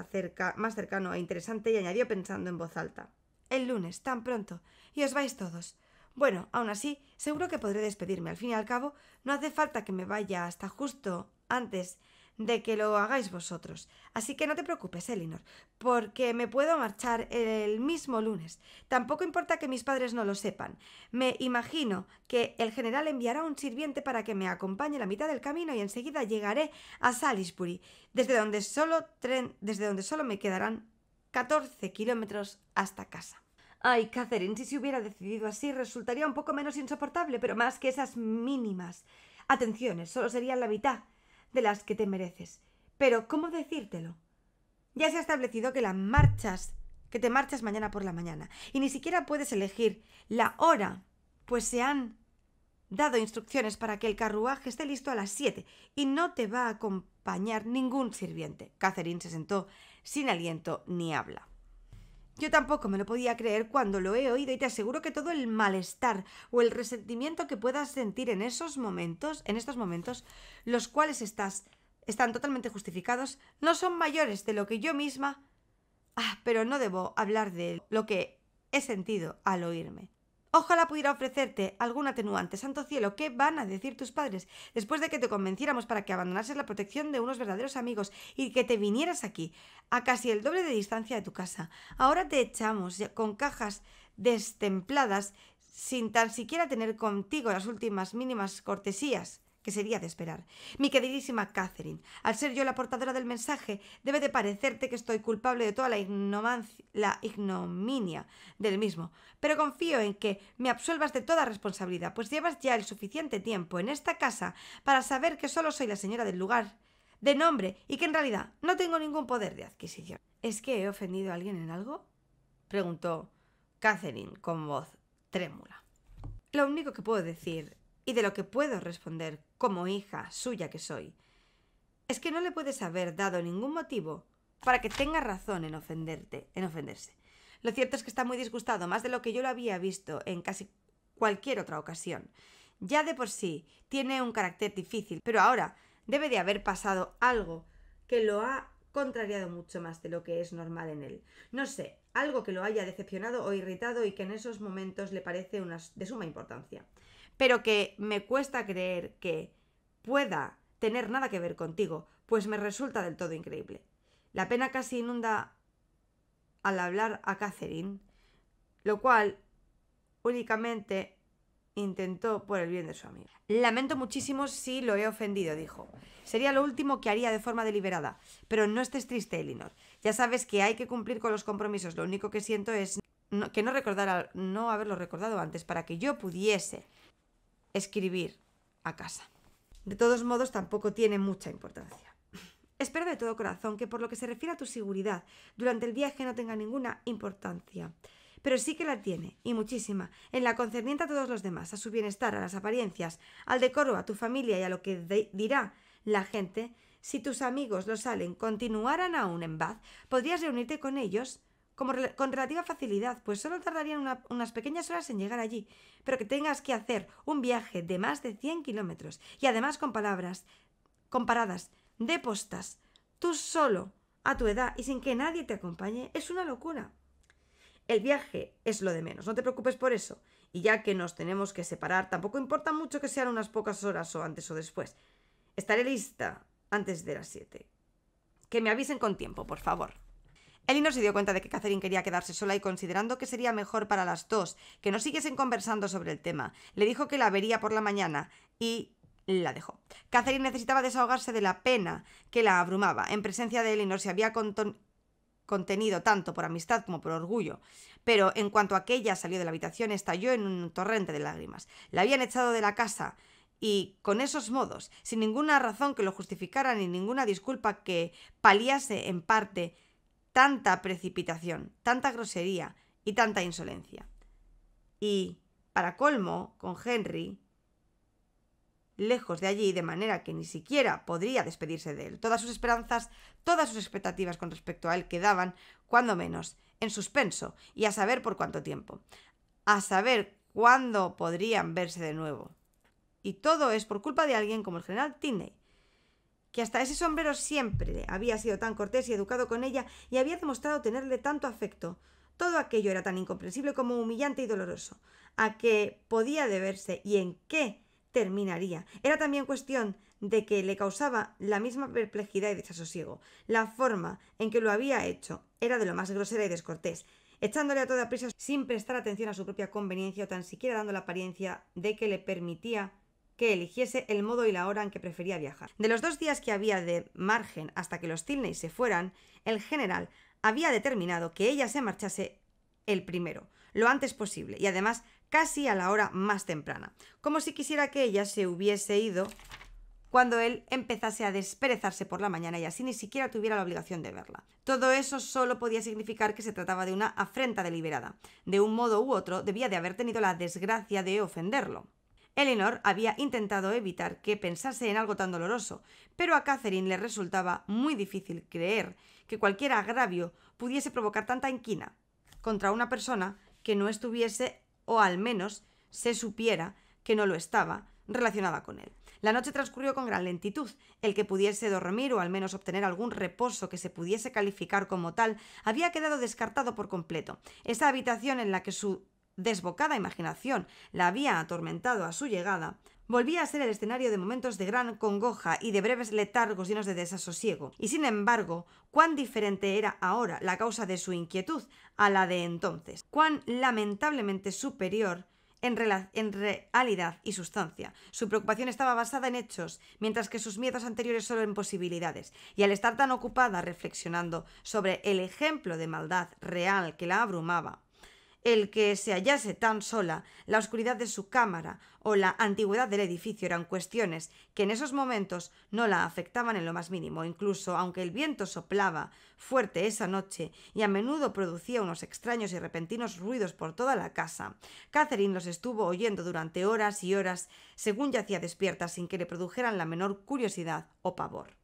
cercano e interesante y añadió pensando en voz alta. El lunes, tan pronto, y os vais todos. Bueno, aún así, seguro que podré despedirme. Al fin y al cabo, no hace falta que me vaya hasta justo antes de que lo hagáis vosotros. Así que no te preocupes, Elinor, porque me puedo marchar el mismo lunes. Tampoco importa que mis padres no lo sepan. Me imagino que el general enviará un sirviente para que me acompañe la mitad del camino y enseguida llegaré a Salisbury, desde donde solo me quedarán 14 kilómetros hasta casa. Ay, Catherine, si se hubiera decidido así resultaría un poco menos insoportable, pero más que esas mínimas atenciones, solo serían la mitad de las que te mereces. Pero, ¿cómo decírtelo? Ya se ha establecido que te marchas mañana por la mañana, y ni siquiera puedes elegir la hora, pues se han dado instrucciones para que el carruaje esté listo a las 7 y no te va a acompañar ningún sirviente. Catherine se sentó sin aliento ni habla. Yo tampoco me lo podía creer cuando lo he oído y te aseguro que todo el malestar o el resentimiento que puedas sentir en estos momentos, los cuales están totalmente justificados, no son mayores de lo que yo misma... pero no debo hablar de lo que he sentido al oírme. Ojalá pudiera ofrecerte algún atenuante. Santo cielo, ¿qué van a decir tus padres después de que te convenciéramos para que abandonases la protección de unos verdaderos amigos y que te vinieras aquí, a casi el doble de distancia de tu casa? Ahora te echamos con cajas destempladas sin tan siquiera tener contigo las últimas mínimas cortesías que sería de esperar. Mi queridísima Catherine, al ser yo la portadora del mensaje, debe de parecerte que estoy culpable de toda la ignominia del mismo, pero confío en que me absuelvas de toda responsabilidad, pues llevas ya el suficiente tiempo en esta casa para saber que solo soy la señora del lugar de nombre y que en realidad no tengo ningún poder de adquisición. ¿Es que he ofendido a alguien en algo?, preguntó Catherine con voz trémula. Lo único que puedo decir, y de lo que puedo responder como hija suya que soy, es que no le puedes haber dado ningún motivo para que tenga razón en ofenderse. Lo cierto es que está muy disgustado, más de lo que yo lo había visto en casi cualquier otra ocasión. Ya de por sí tiene un carácter difícil, pero ahora debe de haber pasado algo que lo ha contrariado mucho más de lo que es normal en él. No sé, algo que lo haya decepcionado o irritado y que en esos momentos le parece de suma importancia, pero que me cuesta creer que pueda tener nada que ver contigo, pues me resulta del todo increíble. La pena casi inunda al hablar a Catherine, lo cual únicamente intentó por el bien de su amiga. Lamento muchísimo si lo he ofendido, dijo. Sería lo último que haría de forma deliberada, pero no estés triste, Elinor. Ya sabes que hay que cumplir con los compromisos. Lo único que siento es que no haberlo recordado antes para que yo pudiese escribir a casa. De todos modos, tampoco tiene mucha importancia. Espero de todo corazón que por lo que se refiere a tu seguridad durante el viaje no tenga ninguna importancia. pero sí que la tiene, y muchísima, en la concerniente a todos los demás, a su bienestar, a las apariencias, al decoro, a tu familia y a lo que dirá la gente. Si tus amigos lo salen continuaran aún en Bath, podrías reunirte con ellos con relativa facilidad, pues solo tardarían unas pequeñas horas en llegar allí, pero que tengas que hacer un viaje de más de 100 kilómetros y además con paradas de postas, tú solo, a tu edad y sin que nadie te acompañe, es una locura. El viaje es lo de menos, no te preocupes por eso, y ya que nos tenemos que separar, tampoco importa mucho que sean unas pocas horas o antes o después. Estaré lista antes de las 7. Que me avisen con tiempo, por favor. Elinor se dio cuenta de que Catherine quería quedarse sola y, considerando que sería mejor para las dos que no siguiesen conversando sobre el tema, le dijo que la vería por la mañana y la dejó. Catherine necesitaba desahogarse de la pena que la abrumaba. En presencia de Elinor se había contenido tanto por amistad como por orgullo, pero en cuanto aquella salió de la habitación estalló en un torrente de lágrimas. La habían echado de la casa y con esos modos, sin ninguna razón que lo justificara ni ninguna disculpa que paliase en parte tanta precipitación, tanta grosería y tanta insolencia. Y, para colmo, con Henry lejos de allí, de manera que ni siquiera podría despedirse de él. Todas sus esperanzas, todas sus expectativas con respecto a él quedaban, cuando menos, en suspenso, y a saber por cuánto tiempo. A saber cuándo podrían verse de nuevo. Y todo es por culpa de alguien como el general Tinney, que hasta ese sombrero siempre había sido tan cortés y educado con ella y había demostrado tenerle tanto afecto. Todo aquello era tan incomprensible como humillante y doloroso. ¿A qué podía deberse y en qué terminaría? Era también cuestión de que le causaba la misma perplejidad y desasosiego. La forma en que lo había hecho era de lo más grosera y descortés, echándole a toda prisa sin prestar atención a su propia conveniencia o tan siquiera dando la apariencia de que le permitía que eligiese el modo y la hora en que prefería viajar. De los 2 días que había de margen hasta que los Tilney se fueran, el general había determinado que ella se marchase el primero, lo antes posible, y además casi a la hora más temprana, como si quisiera que ella se hubiese ido cuando él empezase a desperezarse por la mañana y así ni siquiera tuviera la obligación de verla. Todo eso solo podía significar que se trataba de una afrenta deliberada. De un modo u otro debía de haber tenido la desgracia de ofenderlo. Elinor había intentado evitar que pensase en algo tan doloroso, pero a Catherine le resultaba muy difícil creer que cualquier agravio pudiese provocar tanta inquina contra una persona que no estuviese, o al menos se supiera que no lo estaba, relacionada con él. La noche transcurrió con gran lentitud. El que pudiese dormir o al menos obtener algún reposo que se pudiese calificar como tal había quedado descartado por completo. Esa habitación en la que su desbocada imaginación la había atormentado a su llegada, volvía a ser el escenario de momentos de gran congoja y de breves letargos llenos de desasosiego. Y sin embargo, cuán diferente era ahora la causa de su inquietud a la de entonces. Cuán lamentablemente superior en realidad y sustancia. Su preocupación estaba basada en hechos, mientras que sus miedos anteriores solo en posibilidades. Y al estar tan ocupada reflexionando sobre el ejemplo de maldad real que la abrumaba, el que se hallase tan sola, la oscuridad de su cámara o la antigüedad del edificio eran cuestiones que en esos momentos no la afectaban en lo más mínimo, incluso aunque el viento soplaba fuerte esa noche y a menudo producía unos extraños y repentinos ruidos por toda la casa. Catherine los estuvo oyendo durante horas y horas, según yacía despierta, sin que le produjeran la menor curiosidad o pavor.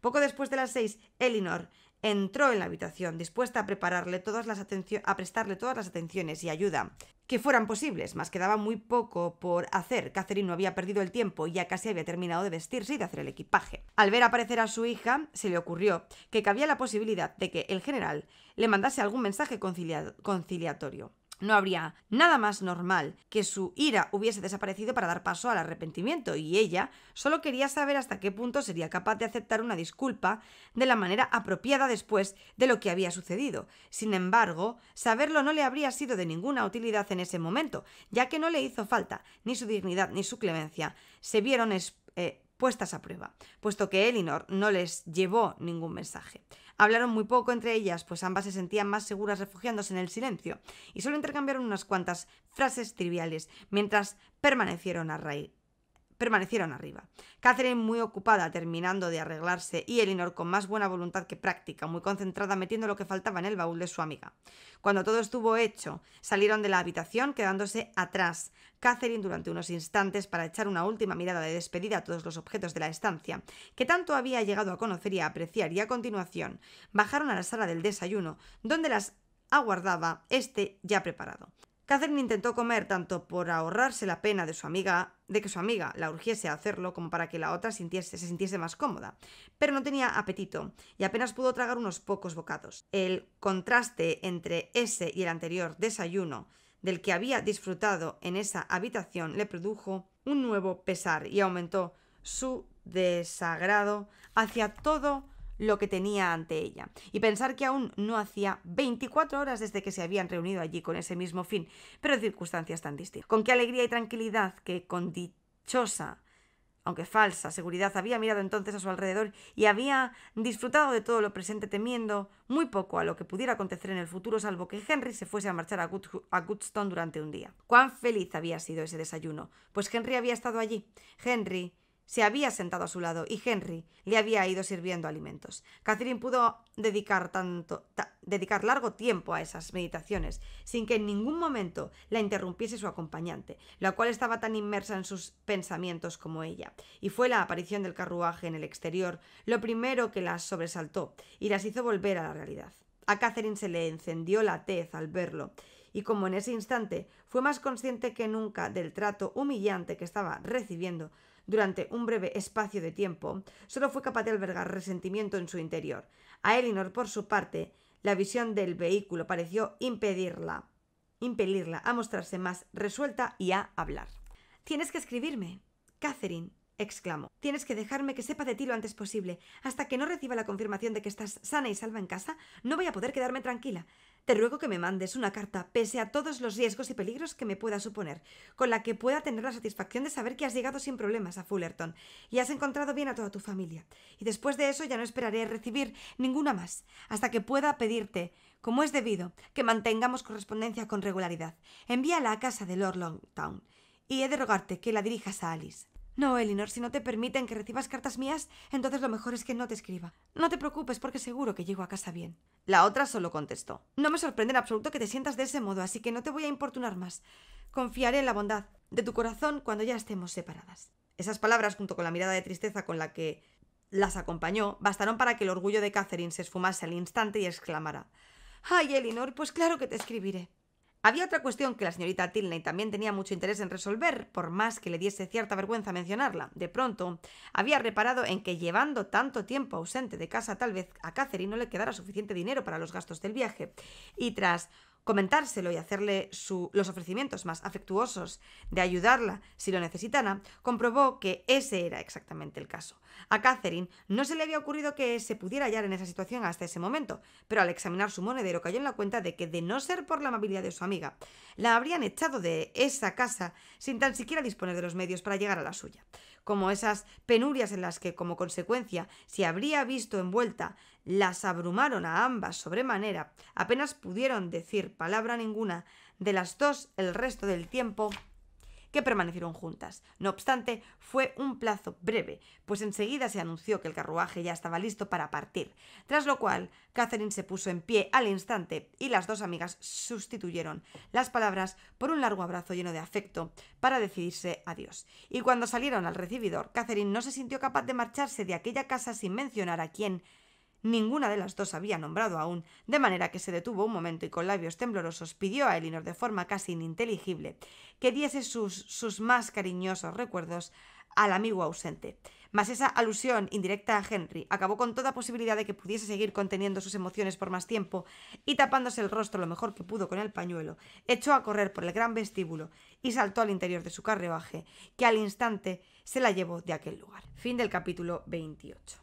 Poco después de las 6, Elinor entró en la habitación, dispuesta a prestarle todas las atenciones y ayuda que fueran posibles, mas quedaba muy poco por hacer. Catherine no había perdido el tiempo y ya casi había terminado de vestirse y de hacer el equipaje. Al ver aparecer a su hija, se le ocurrió que cabía la posibilidad de que el general le mandase algún mensaje conciliatorio. No habría nada más normal que su ira hubiese desaparecido para dar paso al arrepentimiento, y ella solo quería saber hasta qué punto sería capaz de aceptar una disculpa de la manera apropiada después de lo que había sucedido. Sin embargo, saberlo no le habría sido de ninguna utilidad en ese momento, ya que no le hizo falta ni su dignidad ni su clemencia. Se vieron puestas a prueba, puesto que Elinor no les llevó ningún mensaje. Hablaron muy poco entre ellas, pues ambas se sentían más seguras refugiándose en el silencio, y solo intercambiaron unas cuantas frases triviales, mientras permanecieron permanecieron arriba. Catherine muy ocupada terminando de arreglarse y Elinor con más buena voluntad que práctica, muy concentrada metiendo lo que faltaba en el baúl de su amiga. Cuando todo estuvo hecho, salieron de la habitación quedándose atrás Catherine durante unos instantes para echar una última mirada de despedida a todos los objetos de la estancia, que tanto había llegado a conocer y a apreciar, y a continuación bajaron a la sala del desayuno, donde las aguardaba ya preparado. Catherine intentó comer tanto por ahorrarse la pena de que su amiga la urgiese a hacerlo como para que la otra se sintiese más cómoda, pero no tenía apetito y apenas pudo tragar unos pocos bocados. El contraste entre ese y el anterior desayuno del que había disfrutado en esa habitación le produjo un nuevo pesar y aumentó su desagrado hacia todo lo que tenía ante ella, y pensar que aún no hacía 24 horas desde que se habían reunido allí con ese mismo fin, pero en circunstancias tan distintas. Con qué alegría y tranquilidad que con dichosa, aunque falsa, seguridad había mirado entonces a su alrededor y había disfrutado de todo lo presente, temiendo muy poco a lo que pudiera acontecer en el futuro, salvo que Henry se fuese a marchar a Goodstone durante un día. Cuán feliz había sido ese desayuno, pues Henry había estado allí. Henry se había sentado a su lado y Henry le había ido sirviendo alimentos. Catherine pudo dedicar largo tiempo a esas meditaciones, sin que en ningún momento la interrumpiese su acompañante, la cual estaba tan inmersa en sus pensamientos como ella, y fue la aparición del carruaje en el exterior lo primero que las sobresaltó y las hizo volver a la realidad. A Catherine se le encendió la tez al verlo, y como en ese instante fue más consciente que nunca del trato humillante que estaba recibiendo durante un breve espacio de tiempo, solo fue capaz de albergar resentimiento en su interior. A Elinor, por su parte, la visión del vehículo pareció impelirla a mostrarse más resuelta y a hablar. «Tienes que escribirme, Catherine», exclamó. «Tienes que dejarme que sepa de ti lo antes posible. Hasta que no reciba la confirmación de que estás sana y salva en casa, no voy a poder quedarme tranquila. Te ruego que me mandes una carta, pese a todos los riesgos y peligros que me pueda suponer, con la que pueda tener la satisfacción de saber que has llegado sin problemas a Fullerton y has encontrado bien a toda tu familia. Y después de eso ya no esperaré recibir ninguna más, hasta que pueda pedirte, como es debido, que mantengamos correspondencia con regularidad. Envíala a casa de Lord Longtown, y he de rogarte que la dirijas a Alice». «No, Elinor, si no te permiten que recibas cartas mías, entonces lo mejor es que no te escriba. No te preocupes porque seguro que llego a casa bien». La otra solo contestó: «No me sorprende en absoluto que te sientas de ese modo, así que no te voy a importunar más. Confiaré en la bondad de tu corazón cuando ya estemos separadas». Esas palabras, junto con la mirada de tristeza con la que las acompañó, bastaron para que el orgullo de Catherine se esfumase al instante y exclamara: «¡Ay, Elinor, pues claro que te escribiré!». Había otra cuestión que la señorita Tilney también tenía mucho interés en resolver, por más que le diese cierta vergüenza mencionarla. De pronto, había reparado en que, llevando tanto tiempo ausente de casa, tal vez a Catherine no le quedara suficiente dinero para los gastos del viaje, y tras comentárselo y hacerle los ofrecimientos más afectuosos de ayudarla si lo necesitara, comprobó que ese era exactamente el caso. A Catherine no se le había ocurrido que se pudiera hallar en esa situación hasta ese momento, pero al examinar su monedero cayó en la cuenta de que, de no ser por la amabilidad de su amiga, la habrían echado de esa casa sin tan siquiera disponer de los medios para llegar a la suya. Como esas penurias en las que, como consecuencia, se habría visto envuelta, las abrumaron a ambas sobremanera, apenas pudieron decir palabra ninguna de las dos el resto del tiempo que permanecieron juntas. No obstante, fue un plazo breve, pues enseguida se anunció que el carruaje ya estaba listo para partir, tras lo cual Catherine se puso en pie al instante y las dos amigas sustituyeron las palabras por un largo abrazo lleno de afecto para decidirse adiós. Y cuando salieron al recibidor, Catherine no se sintió capaz de marcharse de aquella casa sin mencionar a quién ninguna de las dos había nombrado aún, de manera que se detuvo un momento y con labios temblorosos pidió a Elinor de forma casi ininteligible que diese sus más cariñosos recuerdos al amigo ausente. Mas esa alusión indirecta a Henry acabó con toda posibilidad de que pudiese seguir conteniendo sus emociones por más tiempo, y tapándose el rostro lo mejor que pudo con el pañuelo, echó a correr por el gran vestíbulo y saltó al interior de su carruaje, que al instante se la llevó de aquel lugar. Fin del capítulo 28.